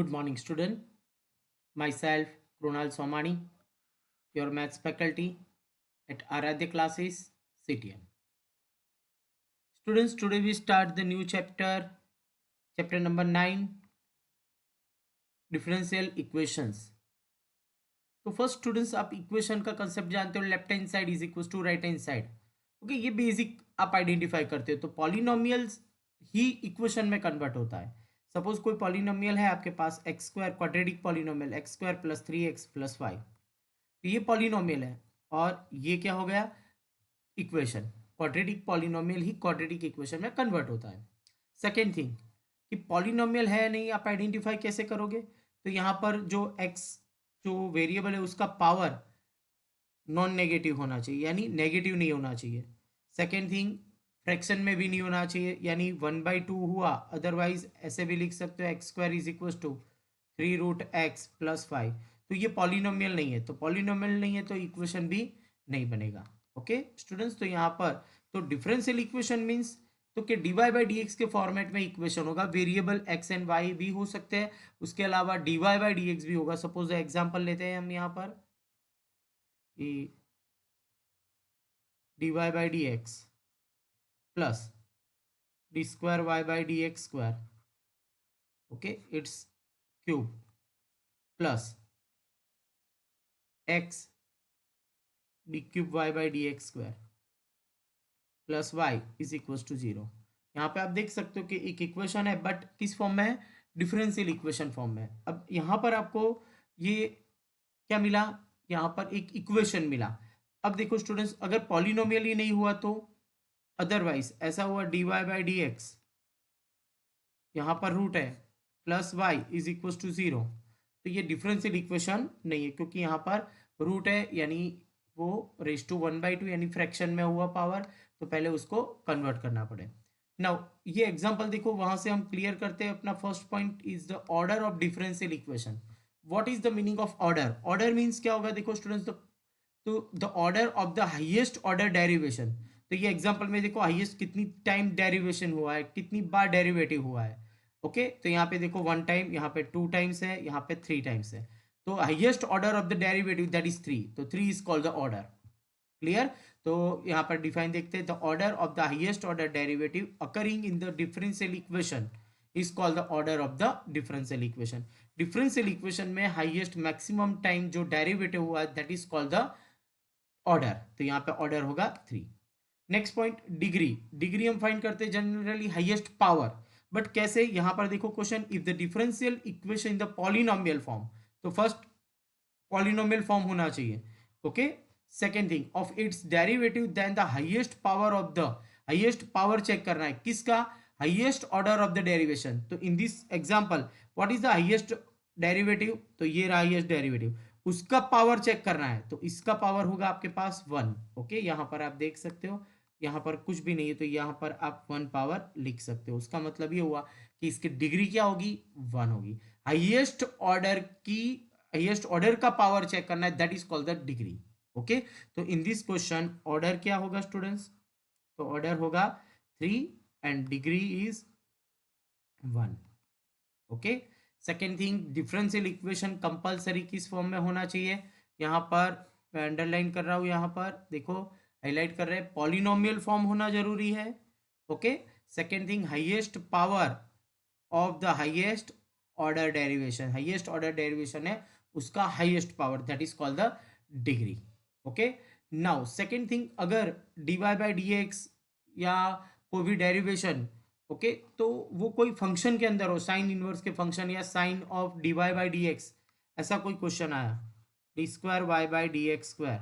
Good morning, student. Myself, Krunal Somani, your maths faculty at Aradhya Classes, CTM. Students, today we start the new chapter number 9, differential equations. तो first students आप equation का concept जानते हो, left hand side is equal to right hand side. Okay, ये basic आप identify करते हो. तो पॉलिनोमियल्स ही इक्वेशन में कन्वर्ट होता है. सपोज कोई पॉलिनोमियल है आपके पास x square, quadratic polynomial x square plus 3x plus 5. तो ये पॉलिनोमियल है और ये क्या हो गया, इक्वेशन. क्वाड्रेटिक पॉलिनोमियल ही क्वाड्रेटिक इक्वेशन में कन्वर्ट होता है. सेकेंड थिंग कि पॉलिनोमियल है नहीं, आप आइडेंटिफाई कैसे करोगे. तो यहाँ पर जो एक्स जो वेरिएबल है उसका पावर नॉन नेगेटिव होना चाहिए, यानी नेगेटिव नहीं होना चाहिए. सेकेंड थिंग, फ्रैक्शन में भी नहीं होना चाहिए, यानी 1/2 हुआ. अदरवाइज ऐसे भी लिख सकते हो x square is equal to 3√x plus 5. तो ये पॉलिनोमियल नहीं है, तो पॉलिनोमियल नहीं है तो इक्वेशन भी नहीं बनेगा. ओके स्टूडेंट्स, तो यहाँ पर तो डिफरेंशियल इक्वेशन मीन्स तो कि dy/dx के फॉर्मेट में इक्वेशन होगा. वेरिएबल x एंड y भी हो सकते हैं, उसके अलावा dy/dx भी होगा. सपोज एग्जांपल लेते हैं हम यहाँ पर dy/dx plus d²y/dx². Okay, it's cube plus x d³ y/dx² plus y is equal to 0. यहाँ पे आप देख सकते हो कि एक इक्वेशन है बट किस फॉर्म में है, डिफरेंशियल इक्वेशन फॉर्म में. अब यहाँ पर आपको ये क्या मिला, यहाँ पर एक इक्वेशन मिला. अब देखो स्टूडेंट्स, अगर पॉलिनोमियल ही नहीं हुआ तो अदरवाइज ऐसा हुआ dy/dx, यहाँ पर रूट है plus y is equal to 0. तो ये डिफरेंशियल इक्वेशन नहीं है, क्योंकि यहाँ पर रूट है यानी वो रेज टू 1/2 यानी फ्रैक्शन में हुआ पावर, तो पहले उसको कन्वर्ट करना पड़े. नाउ ये एग्जांपल देखो, वहां से हम क्लियर करते हैं. अपना first point is the order of differential equation. What is the meaning of order. Order means क्या होगा, देखो स्टूडेंट्स, तो the order of the highest order derivation. तो ये एग्जांपल में देखो हाईएस्ट कितनी टाइम डेरिवेशन हुआ है, कितनी बार डेरिवेटिव हुआ है. ओके, तो यहाँ पे देखो 1 टाइम, यहाँ पे 2 टाइम्स है, यहाँ पे 3 टाइम्स है. तो highest order of the derivative that is 3, तो 3 is called the order. Clear. तो यहाँ पर डिफाइन देखते हैं, the order of the highest order derivative occurring in the differential equation is called the order of the differential equation. Differential equation में highest maximum time जो derivative हुआ है that is called the order. तो यहाँ पे order होगा 3. Next point, degree. Degree हम find करते हैं जनरली हाईएस्ट पावर, बट कैसे, यहां पर देखो question, if the differential equation in the polynomial form. तो फर्स्ट पॉलिनोमियल फॉर्म होना चाहिए. Okay, second thing of its derivative then the highest power of the, highest power check करना है किसका, highest order of the derivation. तो in this example what is the highest derivative, तो ये रहा highest derivative, उसका पावर चेक करना है. तो इसका पावर होगा आपके पास 1. ओके, यहां पर आप देख सकते हो, यहाँ पर कुछ भी नहीं है तो यहाँ पर आप 1 पावर लिख सकते हो. उसका मतलब ये हुआ कि इसकी डिग्री क्या होगी, 1 होगी. हाईएस्ट ऑर्डर की, हाईएस्ट ऑर्डर का पावर चेक करना है, that is called the degree. Okay, तो इन दिस क्वेश्चन ऑर्डर क्या होगा स्टूडेंट्स, तो ऑर्डर होगा 3 and degree is 1. Okay, second thing, differential equation compulsory किस फॉर्म में होना चाहिए. यहाँ पर मैं अंडरलाइन कर रहा हूँ, यहाँ पर देखो हाईलाइट कर रहे हैं, पॉलिनोमियल फॉर्म होना जरूरी है. Okay, second thing, highest power of the highest order derivation, highest order derivation है उसका highest power, that is called the degree. Okay, now second thing, अगर dy/dx या कोई भी डेरिवेशन, ओके, तो वो कोई फंक्शन के अंदर हो, साइन इनवर्स के फंक्शन या साइन ऑफ dy/dx, ऐसा कोई क्वेश्चन आया, d²y/dx²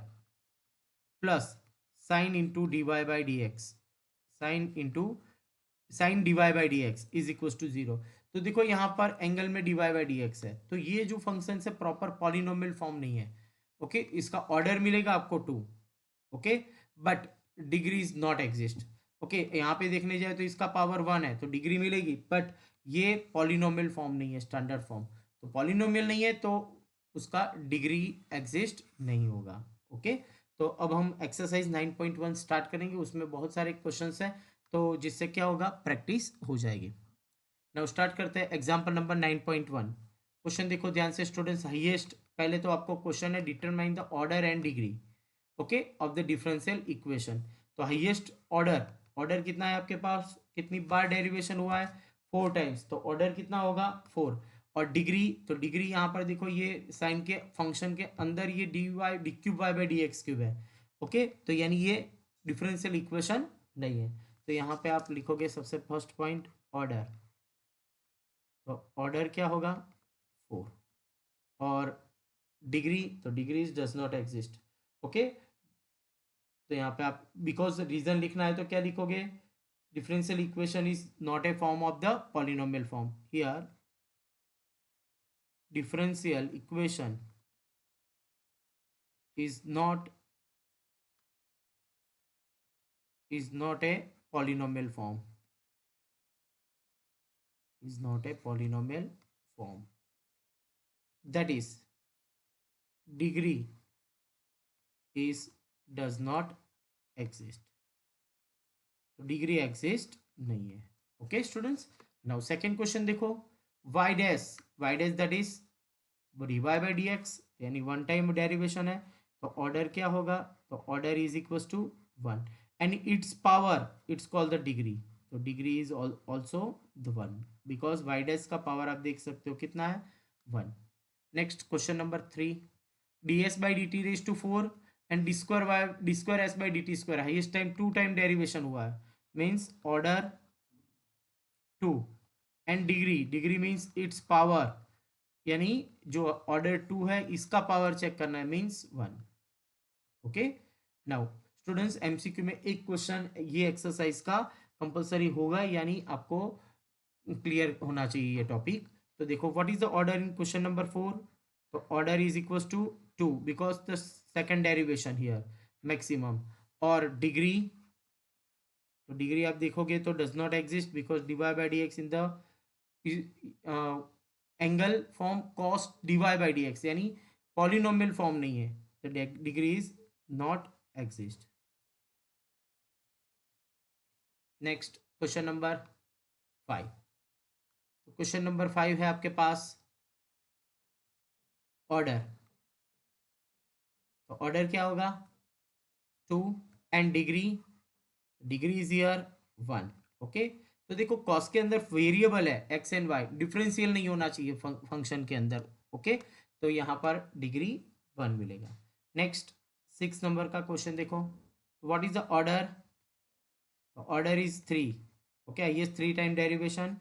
plus sine into dy/dx, sine into sine dy/dx is equal to 0. तो देखो यहाँ पर एंगल में dy/dx है, तो ये जो फंक्शन है प्रॉपर पॉलिनोमियल फॉर्म नहीं है. ओके, इसका ऑर्डर मिलेगा आपको 2. Okay, but degree is not exist. Okay, यहाँ पे देखने जाए तो इसका पावर 1 है तो डिग्री मिलेगी, बट ये पॉलिनोमियल फॉर्म नहीं है, स्टैंडर्ड फॉर्म. तो पॉलिनोमियल नहीं है तो उसका डिग्री एग्जिस्ट नहीं होगा. ओके, तो अब हम एक्सरसाइज 9.1 स्टार्ट करेंगे, उसमें बहुत सारे क्वेश्चंस हैं, तो जिससे क्या होगा, प्रैक्टिस हो जाएगी. नाउ स्टार्ट करते हैं एग्जांपल नंबर 9.1. क्वेश्चन देखो ध्यान से स्टूडेंट्स, हाईएस्ट, पहले तो आपको क्वेश्चन है determine the order and degree, okay, of the differential equation. तो हाईएस्ट ऑर्डर, ऑर्डर कितना है आपके पास, कितनी बार डेरिवेशन हुआ है, 4 टाइम्स, तो ऑर्डर कितना होगा 4। और डिग्री, तो डिग्री यहाँ पर देखो ये साइन के फंक्शन के अंदर ये d y d cube y by d x cube है, ओके, तो यानी ये डिफरेंशियल इक्वेशन नहीं है। तो यहाँ पे आप लिखोगे सबसे फर्स्ट पॉइंट ऑर्डर, तो ऑर्डर क्या होगा 4। और डिग्री, तो degrees does not exist, okay. तो यहाँ पे आप बिकॉज रीजन लिखना है तो क्या लिखोगे, differential equation is not a form of the polynomial form, here differential equation is not a polynomial form, is not a polynomial form, that is degree is does not exist, तो degree exist नहीं है, okay students. Now second question देखो, y dash that is d y by d x, यानी one time derivation है, तो order क्या होगा, तो order is equal to 1 and its power it's called the degree, तो degree is also the 1 because y dash का power आप देख सकते हो कितना है 1। Next question number 3, d s by d t raise to 4 and d square s by d t square, highest time 2 time derivation हुआ है, means order 2 and degree means it's power, यानी जो ऑर्डर 2 है इसका पावर चेक करना है, means 1, okay. Now students MCQ में एक क्वेश्चन ये एक्सरसाइज का कंपलसरी होगा, यानी आपको क्लियर होना चाहिए ये टॉपिक। तो देखो what is the order in question number 4, तो order is equal to 2 because the second derivation here maximum, और डिग्री, तो डिग्री आप देखोगे तो does not exist because d y by d x in the angle form cos d y by d x, यानी polynomial form नहीं है, तो degree is not exist. Next question number 5, तो क्वेश्चन नंबर 5 है आपके पास ऑर्डर, तो order क्या होगा 2 and degree is here 1, okay. तो देखो कॉस के अंदर वेरिएबल है एक्स एंड वाई, डिफरेंशियल नहीं होना चाहिए फंक्शन के अंदर, ओके, तो यहाँ पर डिग्री 1 मिलेगा। नेक्स्ट 6 नंबर का क्वेश्चन देखो, what is the order, order is 3, okay, ये 3 time derivation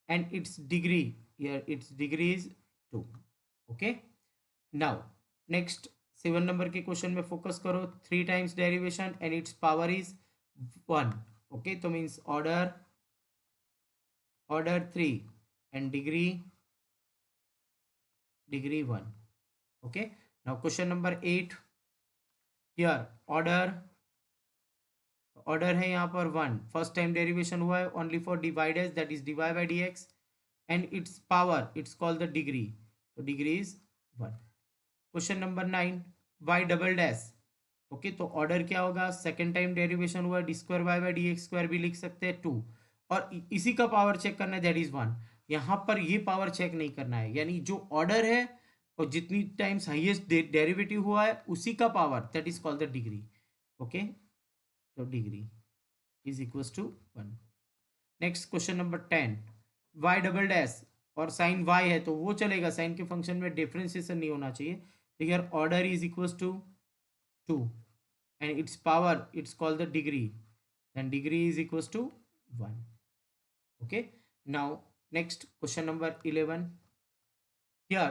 and its degree, here it's degree is 2, okay. Now next 7 number के क्वेश्चन में फोकस करो, 3 times derivation and its power is 1, okay, तो means order 3 and degree 1, okay. Now question number 8, here order है यहाँ पर 1, first time derivation हुआ है only for derivatives that is d y by d x and its power it's called the degree, तो degree is 1। Question number 9, y double dash, okay, तो order क्या होगा, second time derivation हुआ, d square y by d x square भी लिख सकते हैं 2, और इसी का पावर चेक करना है दैट इज 1, यहाँ पर ये पावर चेक नहीं करना है, यानी जो ऑर्डर है और जितनी टाइम्स हाईएस्ट डेरिवेटिव हुआ है उसी का power that is called the degree, okay, तो degree is equal to 1। Next question number 10, y double dash और साइन वाई है तो वो चलेगा, साइन के फंक्शन में डिफरेंशिएशन नहीं होना चाहिए, ठीक है, order is equal to 2 and its power it's called the degree, then degree is equals to 1, okay। Now next question number 11, here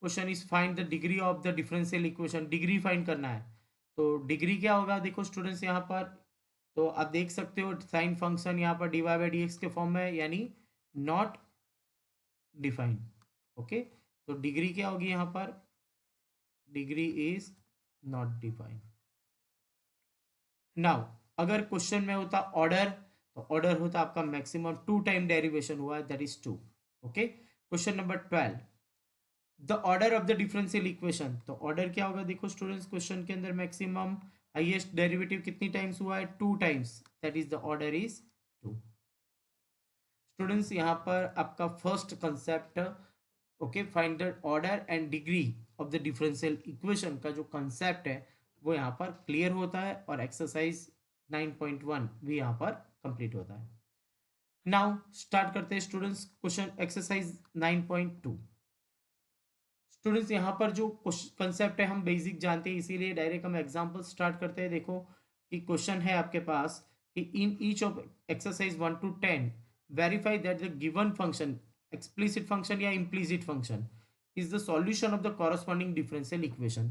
question is find the degree of the differential equation, degree find करना है, तो degree क्या होगा देखो students यहाँ पर, तो आप देख सकते हो साइन फंक्शन यहाँ पर d y by d x के फॉर्म में, यानी नॉट डिफाइंड, ओके, तो डिग्री क्या होगी यहाँ पर, degree is not defined. Now अगर क्वेश्चन में होता ऑर्डर, तो ऑर्डर होता आपका मैक्सिमम 2 टाइम डेरिवेशन हुआ है that is 2, okay. Question number 12, the order of the differential equation, तो ऑर्डर क्या होगा देखो स्टूडेंट्स, क्वेश्चन के अंदर मैक्सिमम हाईएस्ट डेरिवेटिव कितनी टाइम्स हुआ है 2 times, that is the order is 2। Students यहाँ पर आपका first concept okay, find the order and degree of the differential equation का जो कंसेप्ट है वो यहाँ पर क्लियर होता है और एक्सरसाइज 9.1 भी यहाँ पर कंप्लीट होता है। नाउ स्टार्ट करते हैं स्टूडेंट्स क्वेश्चन एक्सरसाइज 9.2। स्टूडेंट्स यहाँ पर जो कंसेप्ट है हम बेसिक जानते हैं, इसीलिए डायरेक्ट हम एग्जांपल स्टार्ट करते हैं। देखो कि क्वेश्चन है आपके पास कि in each of exercise 1 to 10 verify that the given function, explicit function या implicit function, is the solution of the corresponding differential equation.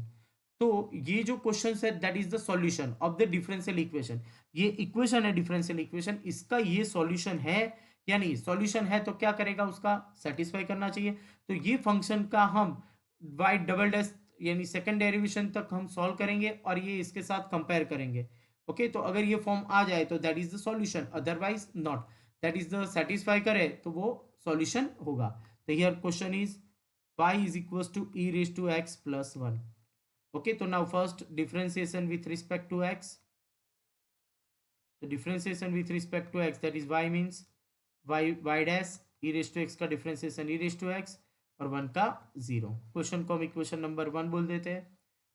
तो ये जो क्वेश्चन है that is the solution of the differential equation. ये equation है differential equation, इसका ये solution है या नहीं। सॉल्यूशन है तो क्या करेगा, उसका सेटिस्फाई करना चाहिए। तो ये फंक्शन का हम वाई डबल डैश यानी सेकंड डेरिवेशन तक हम सॉल्व करेंगे और ये इसके साथ कंपेयर करेंगे। ओके, तो अगर ये फॉर्म आ जाए तो that is the solution, otherwise not. That is the satisfy करे तो वो सॉल्यूशन होगा। तो here question is y is equals to e raised to x plus 1. Okay, so now first differentiation with respect to x. The differentiation with respect to x, that is y means y dash e raised to x का differentiation e raised to x और 1 का 0। Question को हम equation number 1 बोल देते हैं।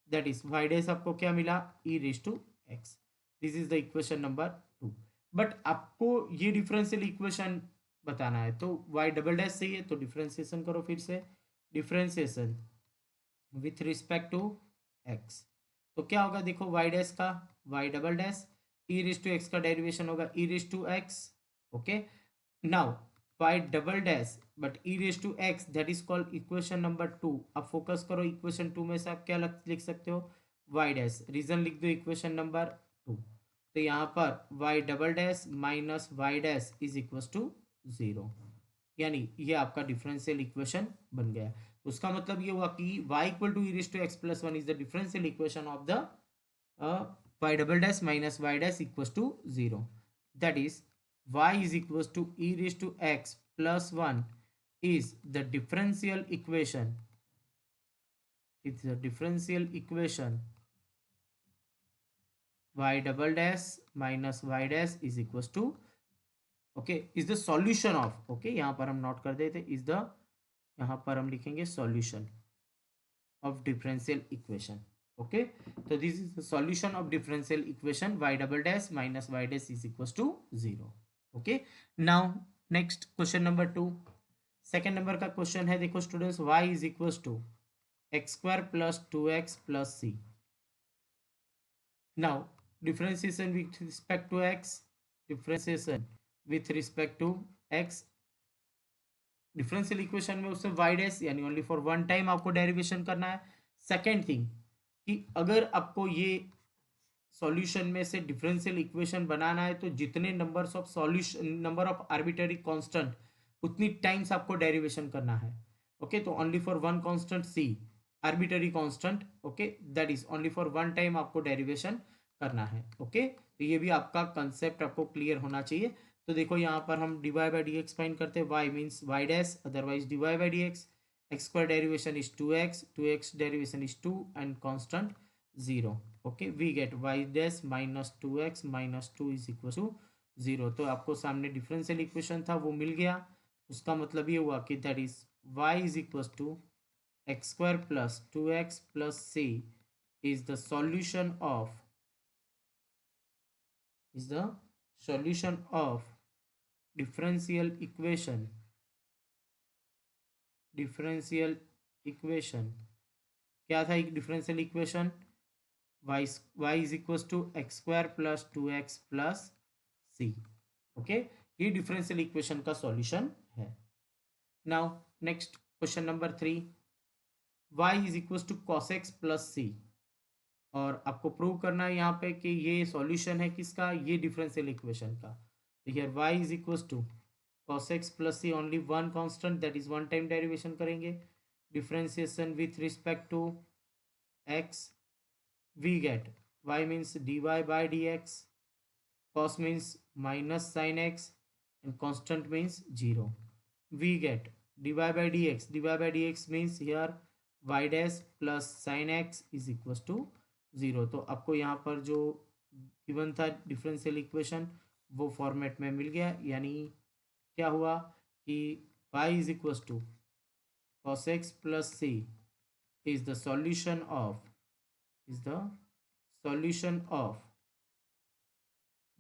That is y dash आपको क्या मिला, e raised to x। This is the equation number 2। But आपको ये डिफरेंशियल इक्वेशन बताना है तो y डबल डैश सही है, तो डिफरेंशिएशन करो फिर से। Differentiation with respect to x, तो क्या होगा देखो, y डैश का y double dash e raise to x का डेरिवेशन होगा e raise to x. Okay, now y double dash but e raise to x, that is called equation number 2। अब focus करो equation 2 में से आप क्या लिख सकते हो, y डैश, रीजन लिख दो इक्वेशन नंबर 2। तो यहाँ पर y double dash minus y dash is equal to 0, यानी ये आपका डिफरेंशियल इक्वेशन बन गया। तो उसका मतलब ये हुआ कि y equal to e raise to x plus 1 is the differential equation of the y double dash minus y dash equals to 0. That is y is equals to e raised to x plus 1 is the differential equation. It's the differential equation y double dash minus y dash is equals to, okay, is the solution of, okay, यहाँ पर हम note कर देते is the, यहाँ पर हम लिखेंगे solution of differential equation. Okay, so this is the solution of differential equation y double dash minus y dash is equals to 0. Okay, now next question number 2। Second number का question है, देखो students, y is equals to x square plus 2x plus c. Now differentiation with respect to x, differentiation with respect to x, differential equation में उससे y dash यानी only for one time आपको derivation करना है। Second thing कि अगर आपको ये सॉल्यूशन में से डिफरेंशियल इक्वेशन बनाना है तो जितने numbers of solution, number of arbitrary constant, उतनी टाइम्स आपको डेरिवेशन करना है। ओके, तो only for one constant c, arbitrary constant, okay, that is only for one time आपको डेरिवेशन करना है। ओके, तो ये भी आपका कंसेप्ट आपको क्लियर होना चाहिए। तो देखो यहाँ पर हम D y by d x find करते हैं, Y means y dash, otherwise D y by d x, x square derivation is 2x, 2x derivation is 2 and constant 0। Okay, we get Y dash minus 2x minus 2 is equal to 0। तो आपको सामने differential equation था वो मिल गया। उसका मतलब ये हुआ कि that is y is equal to x square plus 2x plus c is the solution of, is the solution of differential equation, differential equation क्या था एक differential equation, y is equal to x square plus 2x plus c. Okay, ये differential equation का solution है। Now next question number 3, y is equal to cos x plus c, और आपको prove करना है यहाँ पे कि ये सॉल्यूशन है किसका, ये डिफरेंशियल इक्वेशन का। तो here y is equal to cos x plus c, only one constant, that is one time derivation करेंगे। Differentiation with respect to x, we get y means dy by dx, cos means minus sine x and constant means 0। We get dy by dx means here y dash plus sine x is equal to 0। तो आपको यहाँ पर जो given था differential equation वो format में मिल गया, यानी क्या हुआ कि y is equal to cos x plus c is the solution of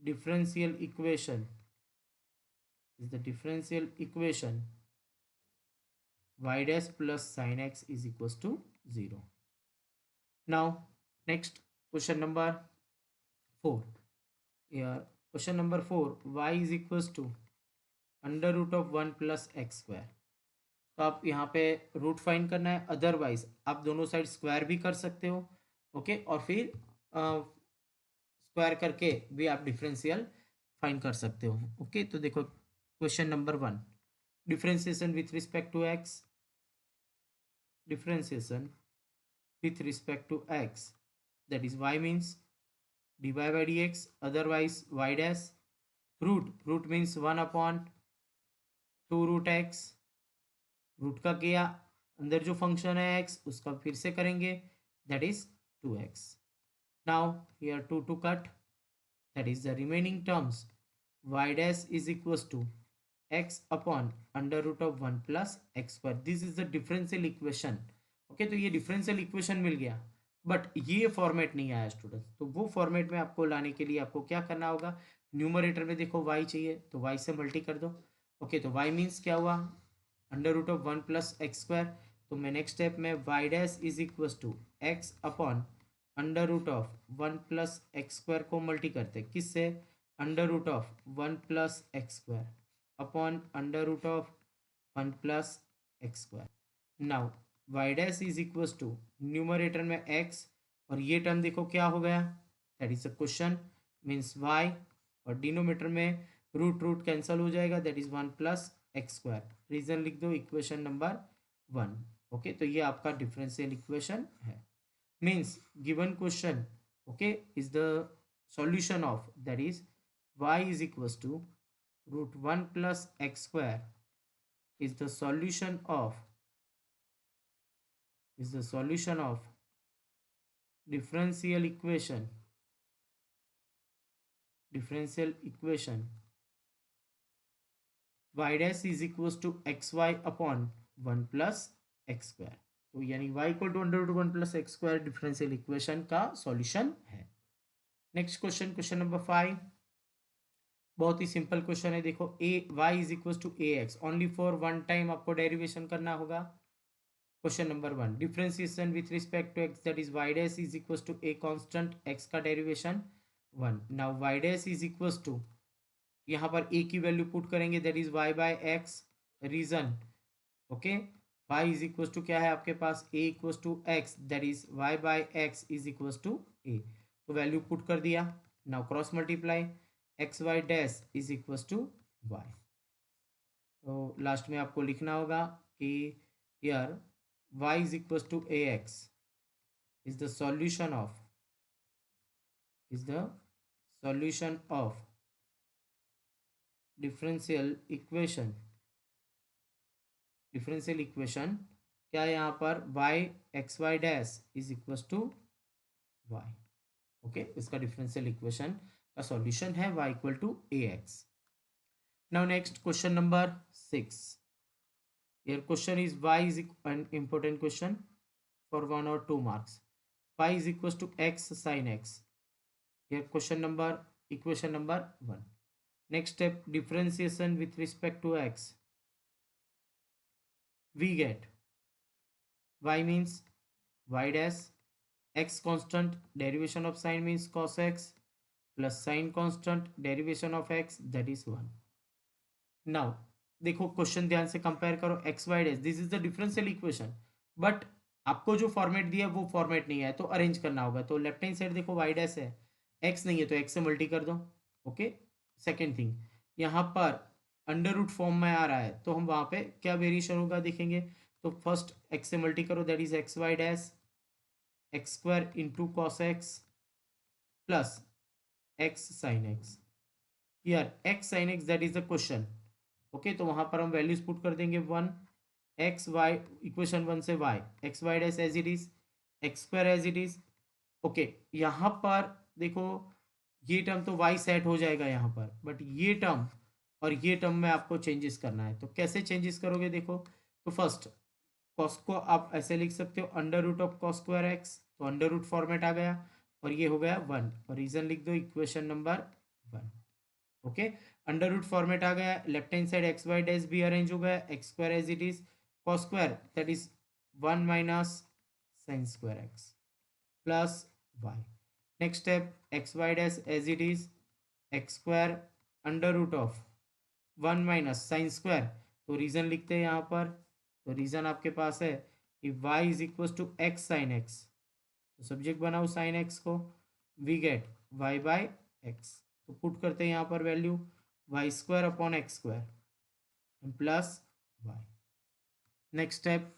differential equation y dash plus sin x is equals to 0. Now next question number 4. Here question number 4, y is equals to under root of 1 plus x square. तो आप यहाँ पे root find करना है, otherwise आप दोनों side square भी कर सकते हो. ओके, और फिर स्क्वायर करके भी आप डिफरेंशियल फाइंड कर सकते हो. ओके, तो देखो question number 1, differentiation with respect to x, differentiation with respect to x, that is y means dy by dx, otherwise y dash. root means 1 upon 2 root x, root का किया, अंदर जो function है x उसका फिर से करेंगे, that is 2x. now here 2 to cut, that is the remaining terms y dash is equals to x upon under root of 1 plus x square. this is the differential equation. Okay, तो ये differential equation मिल गया, but ये format नहीं आया students. तो वो format में आपको लाने के लिए आपको क्या करना होगा, न्यूमरेटर में देखो y चाहिए तो y से मल्टी कर दो. ओके, तो y मीन्स क्या हुआ, under root of 1 plus x square. तो मैं नेक्स्ट स्टेप में y dash is equals to x upon under root of 1 plus x square को मल्टी करते किससे, under root of 1 plus x square upon under root of 1 plus x square. Now y dash is equals to numerator में x, और ये term देखो क्या हो गया, that is a question, means y, और डिनोमीटर में रूट कैंसिल हो जाएगा, that is 1 plus x square. Reason लिख दो, इक्वेशन नंबर 1. ओके, तो ये आपका डिफरेंशियल इक्वेशन है. Means given question okay is the solution of, that is y is equals to √1 plus x square is the solution of differential equation y dash is equals to xy upon 1 plus x square. तो यानी y equal to under root 1 plus x square differential equation का solution है. Next question number 5, बहुत ही simple question है. देखो y is equal to a x, only for one time आपको derivation करना होगा. Question number 1, differentiation with respect to x, that is y dash is equal to a constant x का derivation 1. Now y dash is equal to, यहाँ पर a की value put करेंगे, that is y by x. Reason okay, y is equal to क्या है आपके पास, a equal to x, that is y by x is equal to a. तो value put कर दिया. Now cross multiply, x y dash is equal to y. तो last में आपको लिखना होगा कि यार y is equals to ax is the solution of differential equation क्या है यहाँ पर, y x y dash is equal to y. Okay, इसका डिफरेंशियल इक्वेशन का सॉल्यूशन है y equal to ax. Now next question number 6. Here question is y is an important question for 1 or 2 marks. Y is equals to x sin x. Here equation number 1. Next step, differentiation with respect to x. We get y means y dash, x constant, derivation of sin means cos x, plus sin constant, derivation of x, that is 1. Now देखो question ध्यान से compare करो, x y dash, this is the differential equation, but आपको जो format दिया है वो format नहीं है, तो अरेंज करना होगा. तो लेफ्ट हैंड साइड देखो वाई डैश है, एक्स नहीं है तो एक्स से मल्टी कर दो. ओके, सेकेंड थिंग, यहाँ पर अंडर रूट फॉर्म में आ रहा है, तो हम वहाँ पे क्या वेरिएशन होगा देखेंगे. तो फर्स्ट एक्स से मल्टी करो, that is x y dash x square into cos x plus x sine x. Here x sine x, that is the question. Okay, तो वहां पर हम वैल्यूज पुट कर देंगे 1 एक्स वाई, इक्वेशन 1 से y x y dash as it is, x square as it is. Okay, यहाँ पर देखो ये टर्म तो y सेट हो जाएगा यहाँ पर, बट ये टर्म और ये टर्म में आपको चेंजेस करना है. तो कैसे चेंजेस करोगे देखो, तो फर्स्ट कॉस को आप ऐसे लिख सकते हो under root of cos square x, तो अंडर रूट फॉर्मेट आ गया और ये हो गया 1 और रीजन लिख दो equation number 1। Okay, under root format आ गया, left hand side x y dash भी अरेंज हो गया, x square as it is, cos square that is 1 minus sine square x plus y. Next step x y dash as it is, x square under root of 1 minus sine square, तो reason लिखते हैं यहाँ पर, तो reason आपके पास है कि y is equal to x sine x, तो सब्जेक्ट बनाओ साइन एक्स को, we get y by x, तो पुट करते हैं यहाँ पर value y square upon x square plus y. Next step,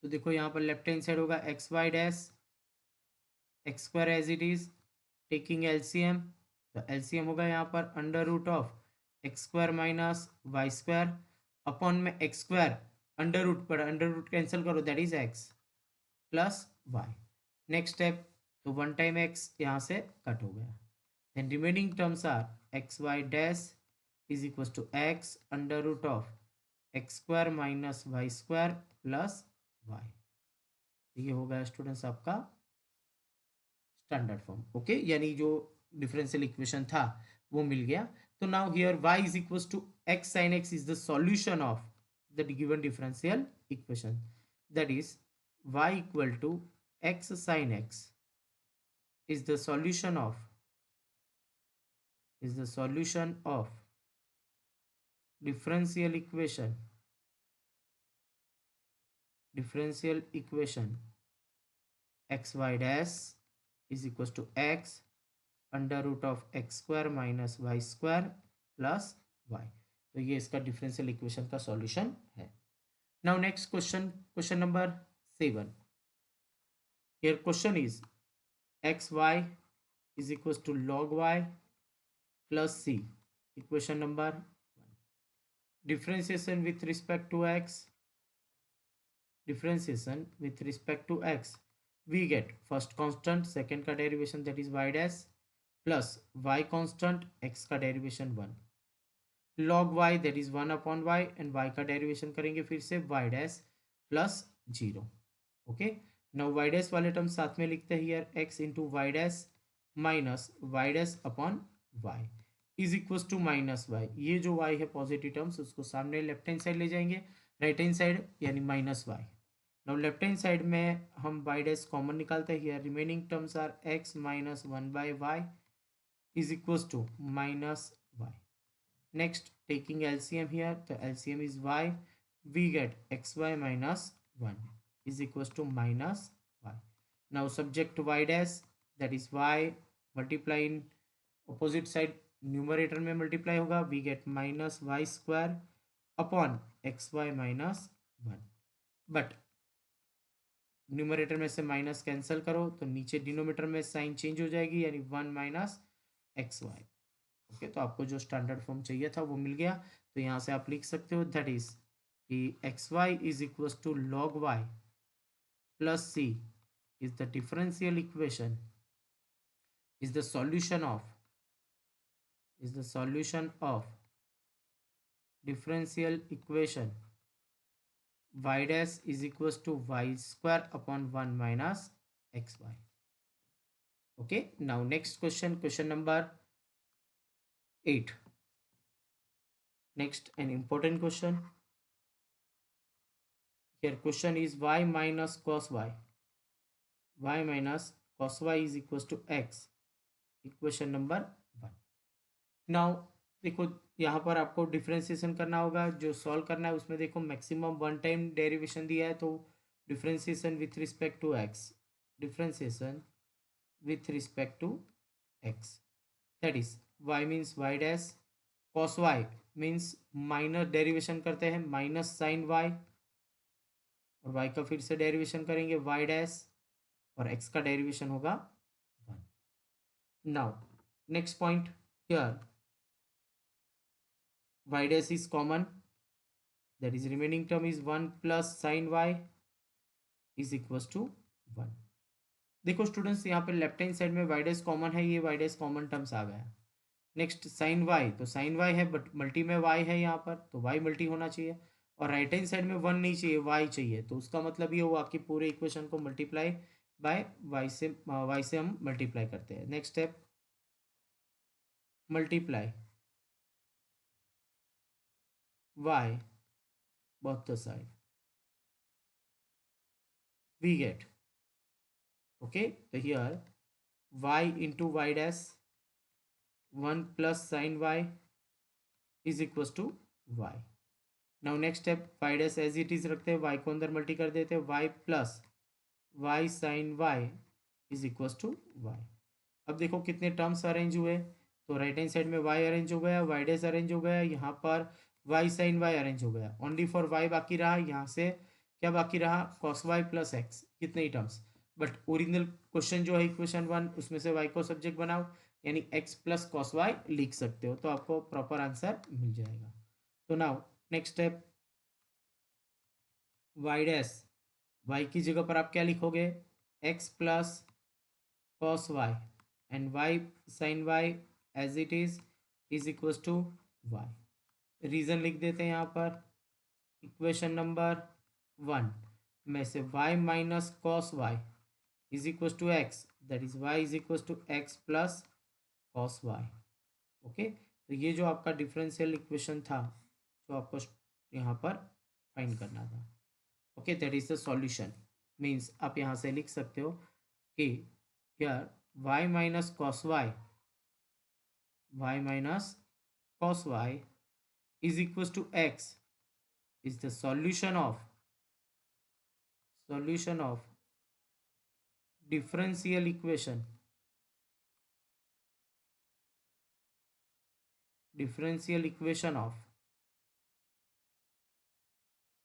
तो देखो यहाँ पर लेफ्ट हैंड साइड होगा x y dash x square as it is, taking LCM, तो एलसीएम होगा यहाँ पर under root of x square minus y square upon में एक्स स्क्वायर अंडर रूट पर अंडर रूट कैंसिल करो that is x plus y. Next step, तो 1 time x यहाँ से कट हो गया, then remaining terms are x y dash is equal to x under root of x square minus y square plus y. ये हो गया students आपका standard form. Okay, यानी जो डिफरेंशियल इक्वेशन था वो मिल गया। तो now here y is equal to x sine x is the solution of the given differential equation, that is y equal to x sine x is the solution of differential equation x y dash is equals to x under root of x square minus y square plus y. तो ये इसका differential equation का solution है। Now next question, question number 7। Here question is x y is equal to log y plus c, equation number 1। Differentiation with respect to x, differentiation with respect to x, we get first constant, second का derivation that is y dash plus y constant x का derivation 1, log y that is 1 upon y and y का derivation करेंगे फिर से y dash plus 0। Okay, now y dash वाले term साथ में लिखते हैं here x into y dash minus y dash upon y is equal to minus y. ये जो वाई है पॉजिटिव टर्म्स उसको सामने लेफ्ट हैंड साइड ले जाएंगे, राइट हैंड साइड यानी minus y. Now left hand side में हम वाई डैश कॉमन निकालते हैं, here remaining terms are x minus 1 by y is equals to minus y. Next, taking LCM here, the LCM is y, we get xy minus 1 is equals to minus y. Now subject to y dash, that is y, multiply in opposite side numerator में multiply होगा, we get minus y square upon xy minus 1, but numerator में से minus cancel करो तो नीचे denominator में sign change हो जाएगी यानी 1 माइनस एक्स वाई। ओके, तो आपको जो स्टैंडर्ड फॉर्म चाहिए था वो मिल गया, तो यहाँ से आप लिख सकते हो दैट इज कि x y is equal to log y plus c is the differential equation is the solution of differential equation y dash is equals to y square upon 1 minus xy. Okay, now next question, question number 8. Next, an important question. Here question is y minus cos y. Y minus cos y is equals to x. Equation number 1. Now देखो यहाँ पर आपको differentiation करना होगा, जो solve करना है उसमें देखो मैक्सिमम 1 टाइम डेरिवेशन दिया है, तो differentiation with respect to x, differentiation with respect to x that is y means y dash, cos y means minus derivation करते हैं माइनस साइन वाई और वाई का फिर से डेरिवेशन करेंगे वाई डैश और एक्स का डेरिवेशन होगा 1। Now next point here y dash is common, that is remaining term is 1 plus sin y is equals to 1। देखो स्टूडेंट्स यहाँ पे लेफ्ट हैंड साइड में y dash कॉमन है, ये y dash कॉमन टर्म्स आ गया। Next sin y, तो sin y है but multi में y है यहाँ पर, तो y मल्टी होना चाहिए और राइट हैंड साइड में 1 नहीं चाहिए, y चाहिए, तो उसका मतलब ये हुआ कि पूरे इक्वेशन को मल्टीप्लाई बाय y से हम मल्टीप्लाई करते हैं। Next step, multiply y both the side, we get, okay, so here y into y dash 1 plus sin y is equals to y. Now next step, y dash as it is रखते हैं, y को अंदर multi कर देते हैं, y plus y sine y is equals to y। अब देखो कितने टर्म्स अरेंज हुए, तो राइट हैंड साइड में y अरेंज हो गया, y डैश अरेंज हो गया, यहाँ पर y साइन y अरेंज हो गया, ओनली फॉर y बाकी रहा, यहाँ से क्या बाकी रहा, cos y प्लस एक्स, कितने ही टर्म्स। बट ओरिजिनल क्वेश्चन जो है इक्वेशन 1, उसमें से y को सब्जेक्ट बनाओ, यानी x प्लस कॉस वाई लिख सकते हो, तो आपको प्रॉपर आंसर मिल जाएगा। तो now next step, y dash, y की जगह पर आप क्या लिखोगे, x plus cos y and y sine y as it is equals to y. Reason लिख देते हैं यहाँ पर, इक्वेशन नंबर 1 में से y minus cos y is equals to x, that is y is equals to x plus cos y. Okay, तो ये जो आपका डिफरेंशियल इक्वेशन था, जो आपको यहाँ पर फाइंड करना था, okay, that is the solution. Means आप यहाँ से लिख सकते हो कि यार y minus cos y is equal to x is the solution of differential equation of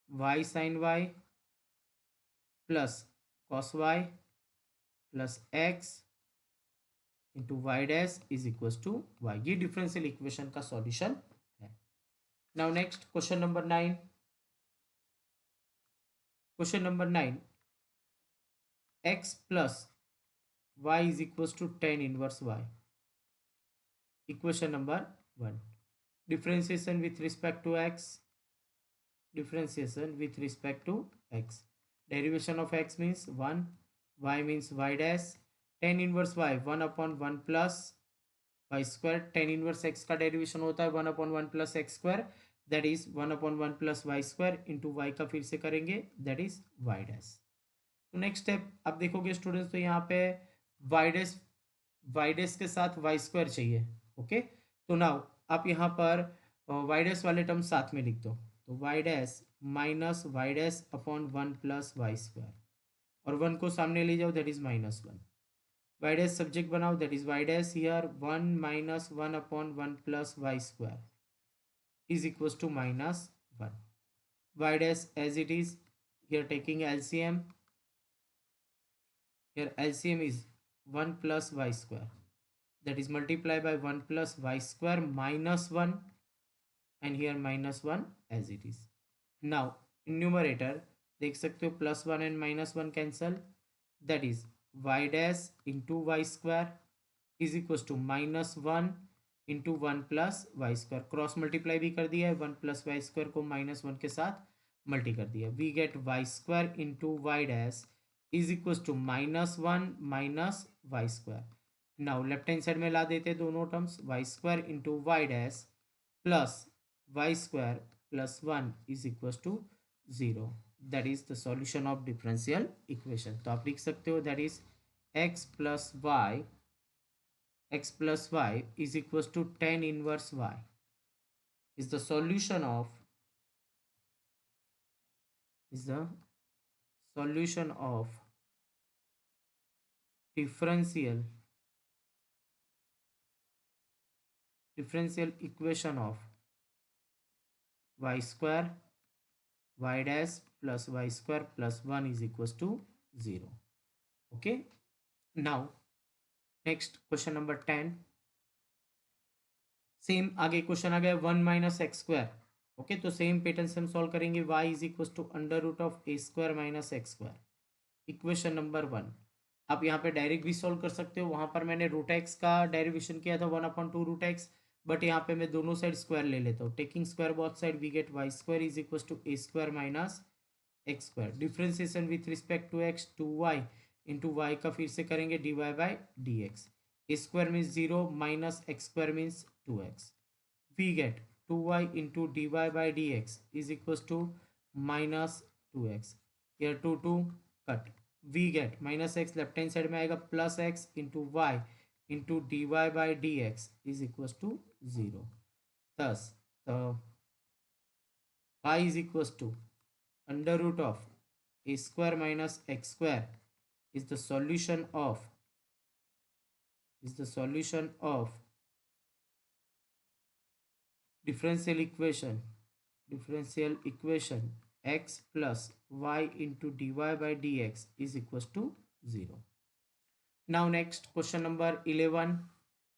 y sin y plus cos y plus x into y dash is equal to y। ये differential equation का solution है। Now next question number 9। Question number 9, x plus y is equal to tan inverse y। Equation number 1, differentiation with respect to x, differentiation with respect to x, derivation of x means 1, y means y dash, tan inverse y 1 upon 1 plus y square, tan inverse x का derivation होता है 1 upon 1 plus x square, that is 1 upon 1 plus y square into y का फिर से करेंगे, that is y dash। तो next step अब देखोगे स्टूडेंट्स, तो यहाँ पे y dash के साथ y square चाहिए, ओके। तो नाउ आप यहाँ पर y dash वाले टर्म साथ में लिख दो, तो y dash minus y dash upon 1 plus y square, और 1 को सामने ले जाओ, that is -1। Y dash subject बनाओ, that is y dash here 1 minus 1 upon 1 plus y square is equal to -1। Y dash as it is, here taking LCM, here LCM is 1 plus y square, that is multiply by 1 plus y square -1 and here -1 as it is। now in numerator देख सकते हो +1 and -1 cancel, that is y dash into y square is equals to -1 into 1 plus y square, cross multiply भी कर दिया है, 1 plus y square को -1 के साथ मल्टी कर दिया, we get y square into y dash is equals to -1 minus y square। now left hand side में ला देते हैं दोनों terms, y square into y dash plus y square plus 1 is equals to 0, that is the solution of differential equation। तो आप लिख सकते हो that is x plus y is equals to tan inverse y is the solution of differential equation of y square y dash plus y square plus 1 is equals to 0। okay, now next question number 10, same आगे question आ गया 1 minus x square, okay, तो same pattern से हम solve करेंगे, y is equal to under root of a square minus x square. Equation number 1 आप यहाँ पे डायरेक्ट भी सॉल्व कर सकते हो, वहां पर मैंने रूट एक्स का डेरिवेशन किया था 1/2 रूट एक्स, बट यहाँ पे मैं दोनों साइड स्क्वायर ले लेता हूँ। Taking square both side we get y square is equal to a square minus x square. Differentiation with respect to x, two y into y का फिर से करेंगे d y by d x. A square means 0 minus x square means 2x। We get 2y into d y by d x is equal to minus 2x। here 2 cut. We get minus x left hand side में आएगा plus x into y into d y by d x is equal to 0। thus the y is equals to under root of a square minus x square is the solution of differential equation x plus y into dy by dx is equals to 0. Now next question number 11.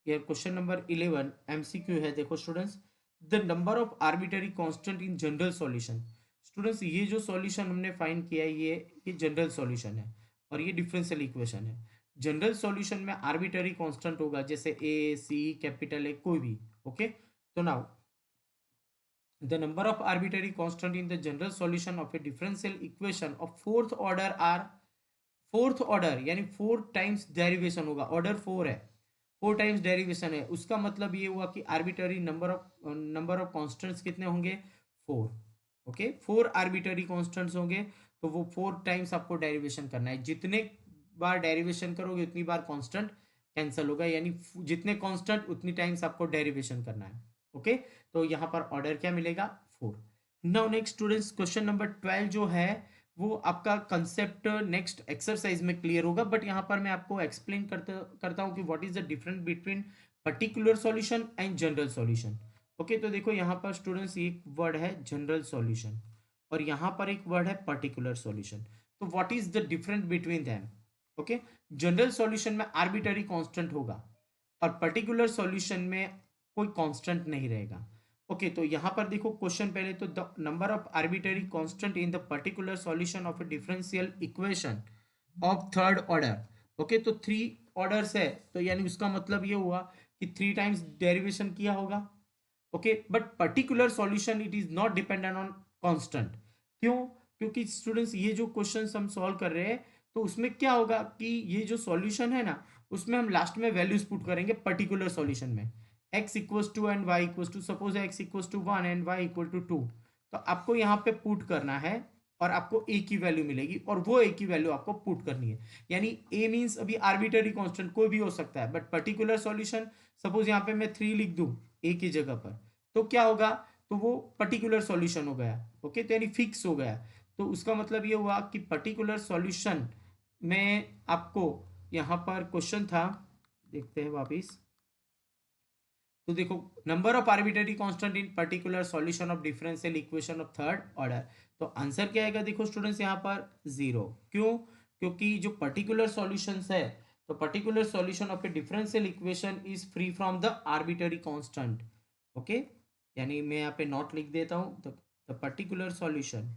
Here question number 11 MCQ है। देखो students, the number of arbitrary constant in general solution. Students ये जो solution हमने find किया है ये general solution है और ये डिफरेंशियल इक्वेशन है। जनरल सॉल्यूशन में आर्बिटरी कांस्टेंट होगा जैसे ए सी कैपिटल ए कोई भी। ओके, तो now the number of arbitrary constant in the general solution of a differential equation of fourth order are fourth order यानी 4 टाइम्स डेरिवेशन होगा। Order 4 है, 4 टाइम्स डेरिवेशन है, उसका मतलब ये हुआ कि आर्बिटरी नंबर ऑफ कांस्टेंट्स कितने होंगे 4। ओके, 4 आर्बिटरी कांस्टेंट्स होंगे तो वो 4 टाइम्स आपको डेरिवेशन करना है। जितने बार डेरिवेशन करोगे उतनी बार कांस्टेंट कैंसिल होगा, यानी जितने कांस्टेंट उतनी टाइम्स आपको डेरिवेशन करना है। ओके, तो यहाँ पर ऑर्डर क्या मिलेगा 4। Now next students question number 12 जो है वो आपका कंसेप्ट नेक्स्ट एक्सरसाइज में क्लियर होगा, बट यहाँ पर मैं आपको एक्सप्लेन करता हूँ कि what is the difference between particular solution and general solution. Okay, तो देखो यहाँ पर स्टूडेंट्स एक वर्ड है जनरल सॉल्यूशन और यहाँ पर एक वर्ड है पर्टिकुलर सॉल्यूशन। तो what is the difference between them. Okay, general solution में आर्बिटरी कांस्टेंट होगा और पर्टिकुलर सॉल्यूशन में कोई कांस्टेंट नहीं रहेगा। ओके, तो यहां पर देखो क्वेश्चन पहले तो the number of arbitrary constant in the particular solution of A differential equation of third order. Okay, तो 3 ऑर्डर्स है तो यानी उसका मतलब ये हुआ कि 3 टाइम्स डेरिवेशन किया होगा। Okay, but particular solution it is not dependent on constant. क्यों? क्योंकि स्टूडेंट्स ये जो क्वेश्चन हम सॉल्व कर रहे हैं तो उसमें क्या होगा कि ये जो सॉल्यूशन है ना उसमें हम लास्ट में वैल्यूज पुट करेंगे पर्टिकुलर सॉल्यूशन में x equals to and y equals to, suppose x equals to 1 and y equal to 2, तो आपको यहाँ पे पुट करना है और आपको a की वैल्यू मिलेगी और वो a की वैल्यू आपको पुट करनी है। यानी a मीन्स अभी आर्बिटरी कांस्टेंट कोई भी हो सकता है, बट पर्टिकुलर सॉल्यूशन सपोज यहाँ पे मैं 3 लिख दूं a की जगह पर तो क्या होगा, तो वो पर्टिकुलर सॉल्यूशन हो गया। ओके, तो यानी फिक्स हो गया। तो उसका मतलब ये हुआ कि पर्टिकुलर सॉल्यूशन में आपको यहाँ पर क्वेश्चन था, देखते हैं वापिस, तो देखो number of arbitrary constant in particular solution of differential equation of third order. तो आंसर क्या आएगा देखो स्टूडेंट्स यहाँ पर 0। क्यों? क्योंकि जो पर्टिकुलर सॉल्यूशंस है तो particular solution of A differential equation is free from the arbitrary constant. Okay, यानी मैं यहाँ पे नोट लिख देता हूँ, the particular solution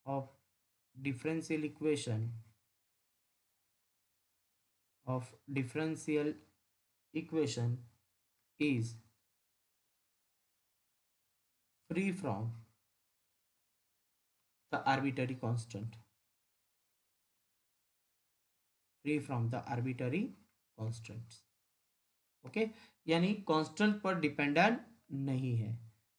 of differential equation of differential equation is free from the arbitrary constant, free from the arbitrary constants। Okay, यानी constant पर dependent नहीं है।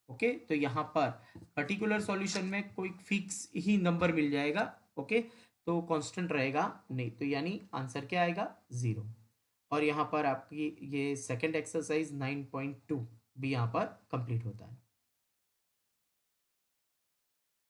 ओके, तो यहाँ पर पर्टिकुलर सॉल्यूशन में कोई फिक्स ही नंबर मिल जाएगा। ओके, तो कांस्टेंट रहेगा नहीं, तो यानी आंसर क्या आएगा 0। और यहाँ पर आपकी ये सेकंड एक्सरसाइज 9.2 भी यहाँ पर कंप्लीट होता है।